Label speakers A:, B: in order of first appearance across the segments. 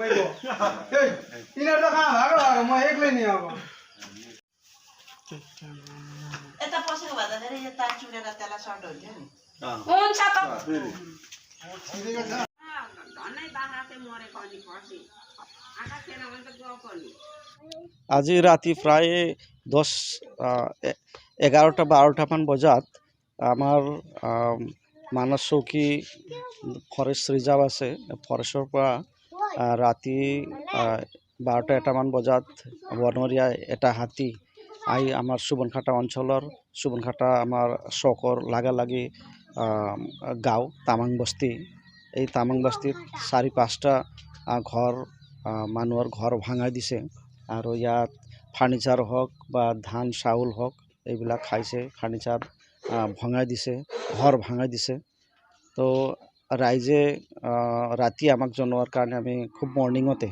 A: तिनीहरू त कहाँ भएको भएको म एक्लै नि अब
B: यता पसेको भए त धेरै यो तार चुडेर त्यसलाई सर्ट हुन्थ्यो नि
C: हुन्छ त
B: धनै बाख्रा चाहिँ मरेको अनि पछि आँखा थिएन भने त गएको नि
D: आज राति प्राয় 11-12মান বজাত আমাৰ মানস চৌকী ফৰেষ্ট ৰিজাৰ্ভ আছে ফৰেষ্টৰ পৰা ৰাতি 12-1মান বজাত বনৰীয়া এটা হাতী আহি আমাৰ সুবনখাটা অঞ্চলৰ সুবনখাটা আমাৰ চকৰ লাগালাগি গাঁও তামাং বস্তি এই তামাং বস্তিত 4-5টা ঘৰ মানুহৰ ঘৰ ভাঙাই দিছে আৰু ইয়াত ফাৰ্নিচাৰ হওক বা ধান চাউল হওক এইবিলাক খাইছে ফাৰ্নিচাৰ ভঙাই দিছে ঘৰ ভাঙাই দিছে তো ৰাইজে ৰাতি আমাক জনোৱাৰ কাৰণে আমি খুব মৰ্নিঙতে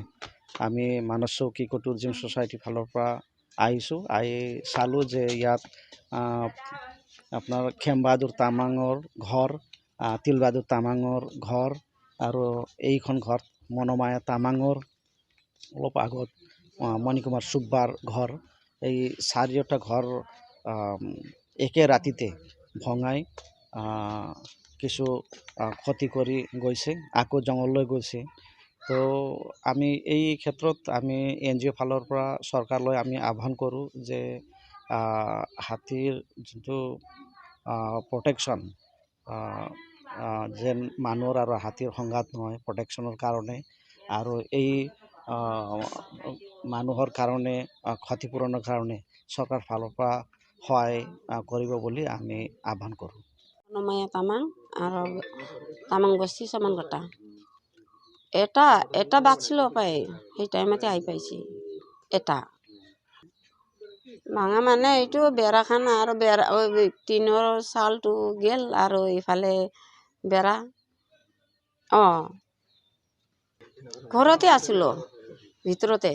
D: আমি মানস চৌকী ইক'টুৰিজম ছ'চাইটিৰ ফালৰ পৰা আহিছোঁ আহি চালোঁ যে ইয়াত আপোনাৰ খেমবাহাদুৰ তামাঙৰ ঘৰ তিলবাহাদুৰ তামাঙৰ ঘৰ আৰু এইখন ঘৰ মনোমায়া তামাঙৰ অলপ আগত মণিকুমাৰ চুব্বাৰ ঘৰ এই 4টা ঘৰ একে ৰাতিতে ভঙাই কিছু ক্ষতি কৰি গৈছে আকৌ জংঘললৈ গৈছে তো আমি এই ক্ষেত্ৰত আমি NGO ফালৰ পৰা চৰকাৰলৈ আমি আহ্বান কৰোঁ যে হাতীৰ যোনটো প্ৰটেকশ্যন যেন মানুহৰ আৰু হাতীৰ সংঘাত নহয় প্ৰটেকশ্যনৰ কাৰণে আৰু এই মানুহৰ কাৰণে ক্ষতিপূৰণৰ কাৰণে চৰকাৰ ফালৰ পৰা সহায় কৰিব বুলি আমি আহ্বান কৰোঁ
C: মনোমায়া তামাং আৰু তামাং বস্তি সমানকটা এটা বাচিলো পাই সেই টাইমতে আহি পাইছে এটা ভাঙা মানে এইটো বেৰাখান আৰু বেৰা টিনৰ চালটো গেল আৰু ইফালে বেৰা ঘৰতে আছিলো ভিতৰতে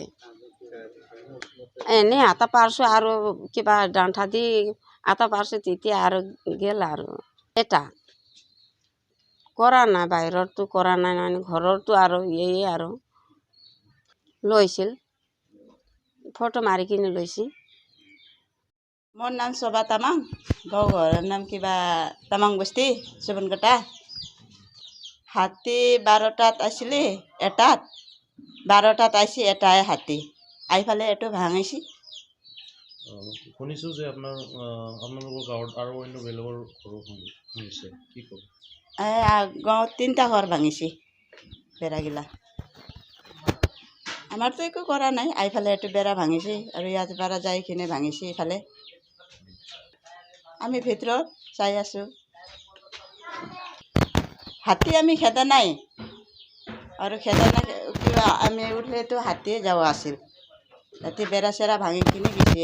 C: এনে আটা পাৰছো আৰু কিবা ডাণ্ঠা দি আটা পাৰছো তেতিয়া আৰু গেল আৰু এটা কৰা নাই বাহিৰতো কৰা নাই মানে ঘৰৰতো আৰু এই আৰু লৈছিল ফটো মাৰি কিনে লৈছিল
B: মোৰ নাম শোভা তামাং গাঁও ঘৰৰ নাম কিবা তামাং বস্তি সুবনখাটা হাতী 12টাত আছিলে এটাত 12টাত আহিছে এটাই হাতী আহি ফালে এইটো ভাঙিছে
E: শুনিছোঁ যে আপোনালোকৰ গাঁৱত আৰু অন্য বেলেগৰ ঘৰো ভাঙিছে কি ক'ব
B: গাঁৱত 3টা ঘৰ ভাঙিছে বেৰাগিলা আমাৰতো একো কৰা নাই আইফালে এইটো বেৰা ভাঙিছে আৰু ইয়াত পৰা যাই কিনে ভাঙিছে ইফালে আমি ভিতৰত চাই আছোঁ হাতী আমি খেদা নাই আৰু খেদা নাই কিবা আমি উঠিলেতো হাতীয়ে যোৱা আছিল ৰাতি বেৰা চেৰা ভাঙি কিনে গেছি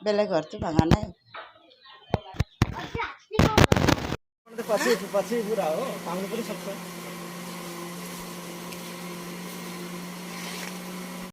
B: বেলেগ ঘৰটো ভাঙা নাই
A: पछि पछि बुढा हो पाउनु पनि सक्छ